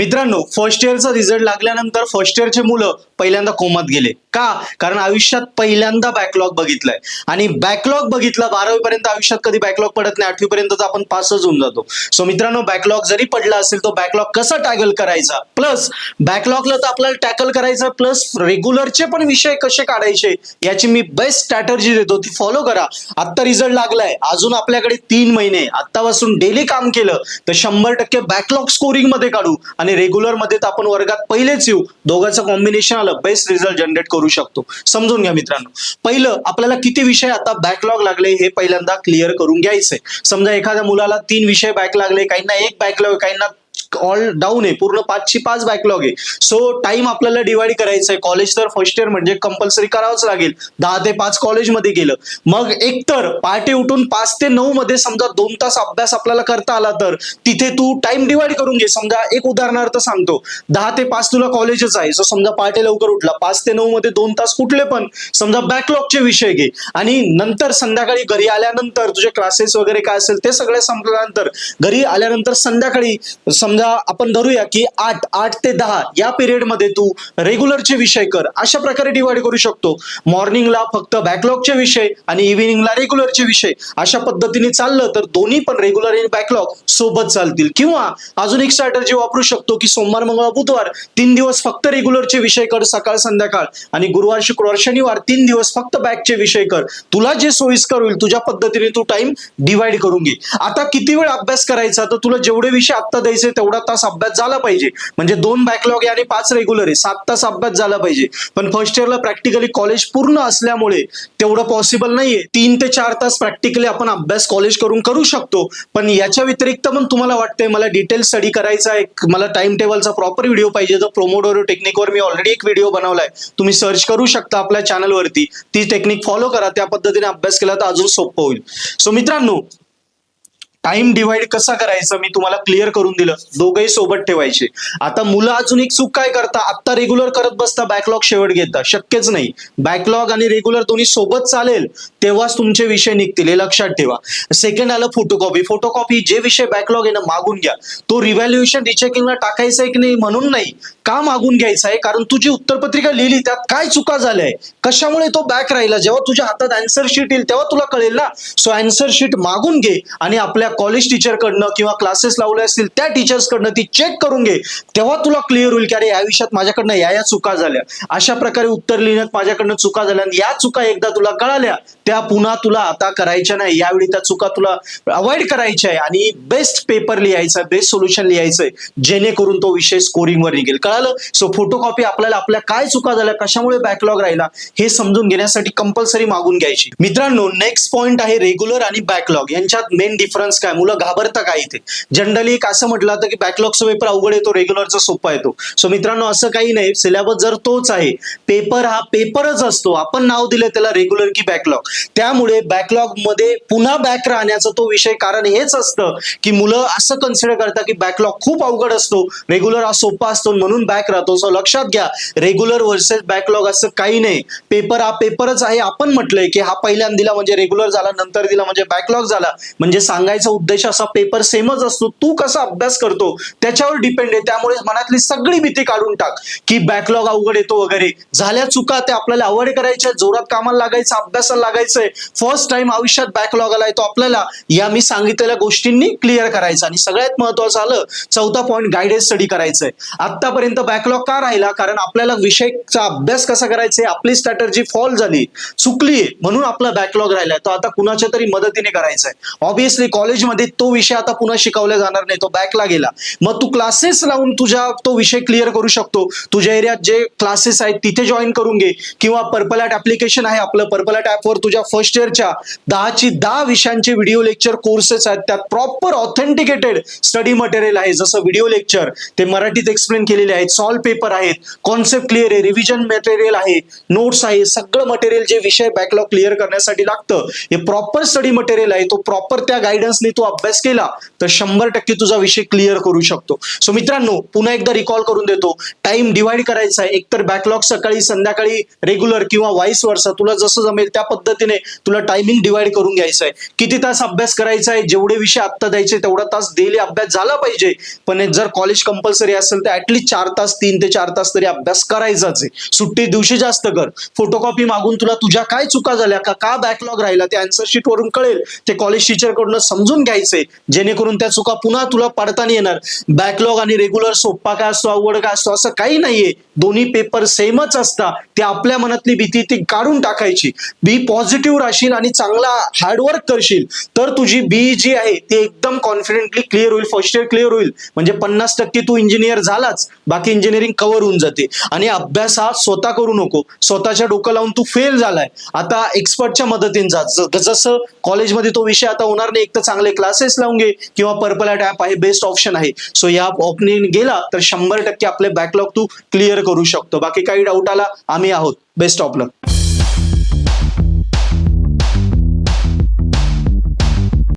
मित्रांनो, first इयरचा result लागल्यानंतर first इयरचे मुलं पहिल्यांदा कोमात गेले. का? कारण आयुष्यात पहिल्यांदा बॅकलॉग बघितलाय आणि बॅकलॉग बघितला. 12वी पर्यंत आयुष्यात कधी बॅकलॉग पडत नाही, 8वी पर्यंत आपण पासच होऊन जातो. सो मित्रांनो, बॅकलॉग जरी पडला असेल तो बॅकलॉग कसा टॅकल करायचा, प्लस बॅकलॉगला तर आपल्याला टॅकल करायचं, प्लस रेग्युलरचे पण विषय कसे काढायचे याची मी बेस्ट स्ट्रॅटर्जी देतो, ती फॉलो करा. आत्ता रिझल्ट लागलाय, अजून आपल्याकडे 3 महिने, आत्तापासून डेली काम केलं तर 100% बॅकलॉग स्कोरिंग मध्ये काढू आणि रेग्युलर मध्ये तर आपण वर्गात पहिलेच येऊ. दोघांचं कॉम्बिनेशन आलं, बेस्ट रिझल्ट जनरेट करू शकतो. समजून घ्या मित्रांनो. पहिलं आपल्याला किती विषय आता बॅकलॉग लागले हे पहिल्यांदा क्लिअर करून घ्यायचंय. समजा एखाद्या मुलाला 3 विषय बॅक लागले, काहींना 1 बॅकलॉग, काहींना ऑल डाऊन आहे, पूर्ण 5ची 5 बॅकलॉग आहे. सो टाइम आपल्याला डिवाइड करायचा आहे. कॉलेज तर फर्स्ट इयर म्हणजे कंपल्सरी करावंच लागेल. 10 ते 5 कॉलेजमध्ये गेलं, मग एकतर पहाटे उठून 5 ते 9 मध्ये समजा 2 तास अभ्यास आपल्याला करता आला तर तिथे तू टाइम डिवाइड करून घे. समजा एक उदाहरणार्थ सांगतो, 10 ते 5 तुला कॉलेजच आहे, सो समजा पहाटे लवकर उठला, 5 ते 9 मध्ये 2 तास कुठले पण समजा बॅकलॉगचे विषय घे आणि नंतर संध्याकाळी घरी आल्यानंतर तुझे क्लासेस वगैरे काय असेल ते सगळे संपल्यानंतर घरी आल्यानंतर संध्याकाळी समजा आपण धरूया की 8 ते 10 या पिरियड मध्ये तू रेग्युलरचे विषय कर. अशा प्रकारे डिवाइड करू शकतो. मॉर्निंगला फक्त बॅकलॉगचे विषय आणि इव्हिनिंगला रेग्युलरचे विषय. अशा पद्धतीने चाललं तर दोन्ही पण रेग्युलर आणि बॅकलॉग सोबत चालतील. किंवा अजून एक स्ट्रॅटर्जी वापरू शकतो की सोमवार, मंगळवार, बुधवार 3 दिवस फक्त रेग्युलरचे विषय कर सकाळ संध्याकाळ आणि गुरुवार, शुक्रवार, शनिवार 3 दिवस फक्त बॅकचे विषय कर. तुला जे सोयीस्कर होईल तुझ्या पद्धतीने तू टाइम डिवाइड करून घे. आता किती वेळ अभ्यास करायचा, तर तुला जेवढे विषय आता द्यायचे तेवढा तास अभ्यास झाला पाहिजे. म्हणजे 2 बॅकलॉग आणि 5 रेग्युलर आहे, 7 तास अभ्यास झाला पाहिजे. पण फर्स्ट इयरला प्रॅक्टिकली कॉलेज पूर्ण असल्यामुळे तेवढं पॉसिबल नाहीये. 3 ते 4 तास प्रॅक्टिकली आपण अभ्यास कॉलेज करून करू शकतो. पण याच्या व्यतिरिक्त पण तुम्हाला वाटतंय मला डिटेल स्टडी करायचा आहे, मला टाइम टेबलचा प्रॉपर व्हिडिओ पाहिजे, तर पोमोडोरो टेक्निकवर मी ऑलरेडी एक व्हिडिओ बनवलाय, तुम्ही सर्च करू शकता आपल्या चॅनलवरती. ती टेक्निक फॉलो करा, त्या पद्धतीने अभ्यास केला तर अजून सोपं होईल. सो मित्रांनो, टाइम डिवाइड कसा करायचा मी तुम्हाला क्लिअर करून दिलं. दोघंही सोबत ठेवायचे. आता मुलं अजून एक चूक काय करता, आता रेग्युलर करत बसता, बॅकलॉग शेवट घेता. शक्यच नाही. बॅकलॉग आणि रेग्युलर दोन्ही सोबत चालेल तेव्हाच तुमचे विषय निघतील, हे लक्षात ठेवा. सेकंड आलं फोटोकॉपी. फोटोकॉपी जे विषय बॅकलॉग आहे ना मागून घ्या. तो रिव्हॅल्युएशन रिचेकिंगला टाकायचा आहे की नाही म्हणून नाही, का मागून घ्यायचा आहे, कारण तुझी उत्तरपत्रिका लिहिली त्यात काय चुका झाल्या, कशामुळे तो बॅक राहिला, जेव्हा तुझ्या हातात आन्सर शीट येईल तेव्हा तुला कळेल ना. सो आन्सर शीट मागून घे आणि आपल्या कॉलेज टीचर कडनं किंवा क्लासेस लावले असतील त्या टीचर्स कडनं ती चेक करून घे. तेव्हा तुला क्लिअर होईल की अरे या विषयात माझ्याकडनं या चुका झाल्या, अशा प्रकारे उत्तर लिहिण्यात माझ्याकडनं चुका झाल्या, या चुका एकदा तुला कळाल्या त्या पुन्हा तुला आता करायच्या नाही. यावेळी त्या चुका तुला अवॉइड करायच्या आहे आणि बेस्ट पेपर लिहायचा, बेस्ट सोल्युशन लिहायचंय, जेणेकरून तो विषय स्कोरिंगवर निघेल. कळालं? सो फोटोकॉपी आपल्याला आपल्या काय चुका झाल्या, कशामुळे बॅकलॉग राहिला हे समजून घेण्यासाठी कंपल्सरी मागून घ्यायची. मित्रांनो, नेक्स्ट पॉइंट आहे रेग्युलर आणि बॅकलॉग यांच्यात मेन डिफरन्स काय, मुलं घाबरता काय इथे. जनरली एक असं म्हटलं होतं की बॅकलॉगचा पेपर अवघड येतो, रेग्युलरचा सोपा येतो. सो मित्रांनो, असं काही नाही. सिलेबस जर तोच आहे, पेपर हा पेपरच असतो, आपण नाव दिलं त्याला रेग्युलर की बॅकलॉग. त्यामुळे बॅकलॉग मध्ये पुन्हा बॅक राहण्याचा तो विषय कारण हेच असतं की मुलं असं कन्सिडर करतात की बॅकलॉग खूप अवघड असतो, रेग्युलर हा सोपा असतो म्हणून बॅक राहतो. सो लक्षात घ्या, रेग्युलर वर्सेस बॅकलॉग असं काही नाही. पेपर हा पेपरच आहे. आपण म्हटलंय की हा पहिल्यांदा दिला म्हणजे रेग्युलर झाला, नंतर दिला म्हणजे बॅकलॉग झाला. म्हणजे सांगायचा उद्देश असा, पेपर सेमच असतो, तू कसा अभ्यास करतो त्याच्यावर डिपेंड आहे. त्यामुळे मनातली सगळी भीती काढून टाक की बॅकलॉग अवघड येतो वगैरे. झाल्या चुका त्या आपल्याला अवॉइड करायच्या, जोरात कामाला लागायचं, अभ्यासाला लागायचंय. फर्स्ट टाइम आयुष्यात बॅकलॉग आलाय तो आपल्याला या मी सांगितलेल्या गोष्टींनी क्लिअर करायचा. आणि सगळ्यात महत्वाचं आलं 4था पॉईंट, गायडेड स्टडी करायचंय. आतापर्यंत बॅकलॉग का राहिला, कारण आपल्याला विषयचा अभ्यास कसा करायचा आपली स्ट्रॅटर्जी फॉल झाली, चुकली, म्हणून आपला बॅकलॉग राहिलाय. तो आता कुणाच्या तरी मदतीने करायचा आहे. ऑब्विसली कॉलेजमध्ये तो विषय आता पुन्हा शिकवला जाणार नाही, तो बॅकला गेला. मग तू क्लासेस लावून तुझा तो विषय क्लिअर करू शकतो. तुझ्या एरियात जे क्लासेस आहेत तिथे जॉईन करून घे, किंवा पर्पल ॲट ऍप्लिकेशन आहे आपलं, पर्पल ॲट ॲपवर तुझ्या फर्स्ट इयरच्या 10 विषयांचे व्हिडिओ लेक्चर कोर्सेस आहेत. त्यात प्रॉपर ऑथेंटिकेटेड स्टडी मटेरियल आहे, जसं व्हिडिओ लेक्चर ते मराठीत एक्सप्लेन केलेले आहेत, सॉल्व पेपर आहेत, कॉन्सेप्ट क्लिअर आहे, रिव्हिजन मटेरियल आहे, नोट्स आहे. सगळं मटेरियल जे विषय बॅकलॉग क्लिअर करण्यासाठी लागतं हे प्रॉपर स्टडी मटेरियल आहे. तो प्रॉपर त्या गायडन्सने पद्धतीने तू अभ्यास केला तर 100% तुझा विषय क्लिअर करू शकतो. सो मित्रांनो, पुन्हा एकदा रिकॉल करून देतो. टाइम डिवाइड करायचा आहे. एकतर बॅकलॉग सकाळी संध्याकाळी रेग्युलर किंवा वाईस वर्सा, तुला जसं जमेल त्या पद्धतीने तुला टायमिंग डिवाइड करून घ्यायचं आहे. किती तास अभ्यास करायचा आहे, जेवढे विषय आत्ता द्यायचे तेवढा तास डेली अभ्यास झाला पाहिजे. पण जर कॉलेज कंपल्सरी असेल तर ऍटलीस्ट 4 तास, 3 ते 4 तास तरी अभ्यास करायचाच आहे. सुट्टी दिवशी जास्त कर. फोटोकॉपी मागून तुला तुझ्या काय चुका झाल्या, का बॅकलॉग राहिला ते आन्सर शीट वरून कळेल. ते कॉलेज टीचर कडून समजून घ्यायचे, जेणेकरून त्या चुका पुन्हा तुला पडता नाही येणार. बॅकलॉग आणि रेग्युलर सोप्पा काय असतो, अवघड काय असतो असं काही नाहीये. दोन्ही पेपर सेमच असतात. ते आपल्या मनातली भीती ती काढून टाकायची. बी पॉझिटिव्ह राहशील आणि चांगला हार्डवर्क करशील तर तुझी बी जी आहे ती एकदम कॉन्फिडेंटली क्लिअर होईल. फर्स्ट इयर क्लिअर होईल म्हणजे 50% तू इंजिनियर झालाच, बाकी इंजिनिअरिंग कव्हर होऊन जाते. आणि अभ्यास हा स्वतः करू नको. स्वतःच्या डोकं लावून तू फेल झालाय, आता एक्सपर्टच्या मदतीने जा. जसं कॉलेजमध्ये तो विषय आता होणार नाही, एक तर चांगले क्लासेस लावून घे किंवा पर्पल ॲट ॲप आहे, बेस्ट ऑप्शन आहे. सो या ऑप्शनने गेला तर 100% आपले बॅकलॉग तू क्लिअर करू शकतो. बाकी काही डाऊट आला, आम्ही आहोत. Best of luck.